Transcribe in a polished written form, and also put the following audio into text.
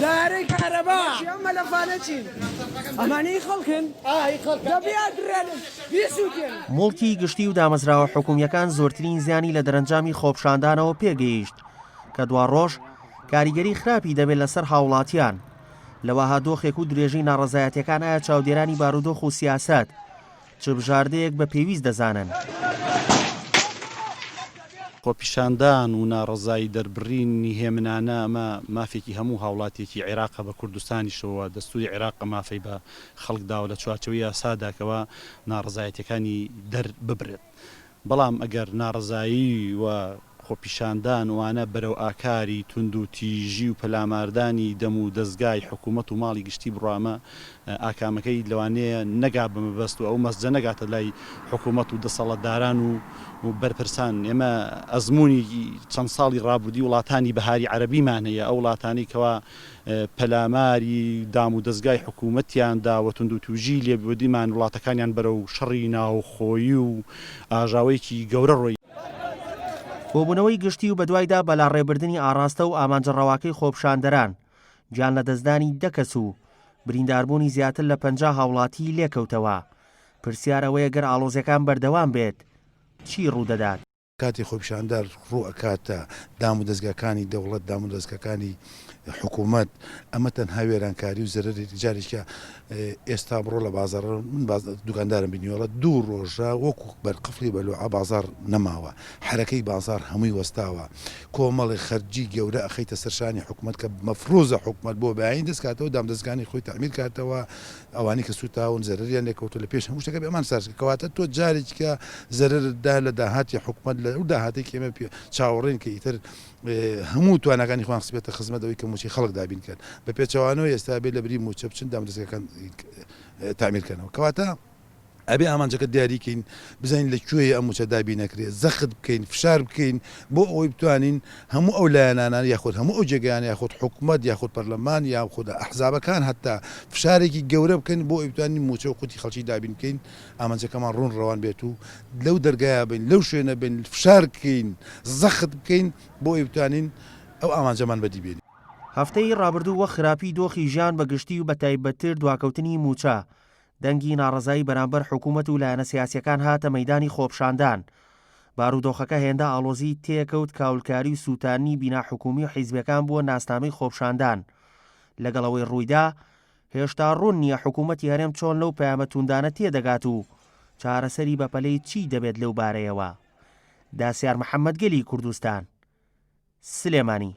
داري كهرباء يوم لا فانتين اماني خلكن دبيا درن بيسوكن مڵکی گشتی و دامەزراوە حکوومیەکان زۆرترین زیانی لە دەرەنجامی خۆپشاندانەوە پێگەیشت کە دوا ڕۆژ کاریگەری خراپی دەبێت لەسەر هاوڵاتیان لەوەها دۆخێک و درێژەی ناڕەزایەتیەکان ئایا چاودێرانی بارودۆخ و سیاسەت چ بژاردەیەک بە پێویست دەزانن. خۆپیشاندان و ناڕەزایی دەربڕینی هێمنانە ئەمە مافێکی هەموو هاوڵاتێکی عێراقە بە کوردستانیشەوە دەستوری عێراقە مافەی بە خەڵکداوە لە چوارچەوەی یاساداکەوە ناڕەزایەتەکانی دەرببرێت. بەڵام ئەگەر ناڕەزایی و خۆپیشاندان وانە بەرەو ئاکاری تونند و تیژی و پەلاماردانی دەم و دەستگای حکوومەت و ماڵی گشتی بڕامە ئاکامەکەی لەوانەیە نەگا بمەبەست و ئەو مەسجە نەگاتە لای حکوومەت و دەسەڵاتداران و بەرپرسان. ئێمە ئەزمموی چەند ساڵی ڕابردی وڵاتانی بەهاری عەرەبیمان هەیە، ئەو وڵاتانی کەوا پەلاماری دام و دەستگای حکوومەتیاندا و تونند و توژی لێبوردیمان وڵاتەکانیان بەرەو شەڕی ناوخۆیی و ئاژاوەیەکی گەورە ڕۆی. بۆبوونەوەی گشتی و بەدوایدا بەلاڕێبردننی ئاراستە و ئامانجەڕەواکەی خۆپشاندەران گیان لە دەستدانی دەکەس و برینداربوونی زیاتر لە 50 هاوڵاتی لێکەوتەوە. پرسیارەوەیە گەر ئاڵۆزیەکان بەردەوام بێت چی ڕوودەدات؟ کاتی خۆپیشاندار ڕوو ئەکاتە دام و دەستگاکانی دەوڵەت دام و دەستگاکانی حکوومەت ئەمە تەنها وێرانکاری و زەرری جارێکە ئێستا بڕۆ لە بازار من دوکاندارم بینیوەڵە دوو ڕۆژە وەکو بەرقفلی بەلوعە بازار نەماوە، حرەکەی بازار هەمووی وەستاوە، کۆمەڵی خەرجی گەورە ئەخەیتە سەرشانی حکوومەت کە مەفروزە حکوومەت بۆ بەیانی دەستکاتەوە دام دەستگانی خۆی تعمیر کاتەوە ئەوانی کە سوتاون زەرریان لێکەوتو لە پێش هەموو شتەکە بێمان سارکەواتە تۆ جارێککە زەردا لە داهاتی حکوومەت لە ئەو داهاتێک ئێمە چاوەڕێن کە ئیتر هەموو توانەکانی خۆیان خسبێتە خزمەتەوەی کە موچی خەڵک دابین کرد بە پێچەوانەوە ئێستا بێ لە بری موچە بچن دام دەستگاکان تعمیرکەنەوە کەواتە ئەبێ ئامانجەکە دیاریکەین بزانین لەکوێ ئەم موچە دابین نەکرێت زەخت بکەین فشار بکەین بۆ ئەوەی بتوانین هەموو ئەو لایەنانان یاخود هەموو ئەو جێگەیان یاخود حکوومەت یاخود پەرلەمان یاخود ئەحزابەکان هەتا فشارێکی گەورە بکەین بۆ ئەوی بتوانین موچە و قوتی خەڵکی دابین بکەین ئامانجەکەمان ڕوون ڕەوان بێت و لەو دەرگایە بین لەو شوێنە بین فشار بکەین زەخت بکەین بۆ ئەوی بتوانین ئەو ئامانجەمان بەدیبێنین. هەفتەی ڕابردوو وە خراپی دۆخی ژیان بە گشتی و بە تایبەتتر دواکەوتنی موچە دەنگی ناڕەزایی بەرامبەر حکوومەت و لایەنە سیاسیەکان هاتە مەیدانی خۆپشاندان. بارودۆخەکە هێندە ئاڵۆزی تێکەوت کاولکاری و سووتانی بینا حکومی و حیزبەکان بووە ناسنامەی خۆپشاندان. لەگەڵەوەی ڕوویدا هێشتا ڕوون نییە حکوومەتی هەرێم چۆن لەو پەیامە توندانە تێدەگات و چارەسەری بەپەلەی چی دەبێت لەو بارەیەوە. داسیار محەممەد گەلی کوردستان، سلێمانی.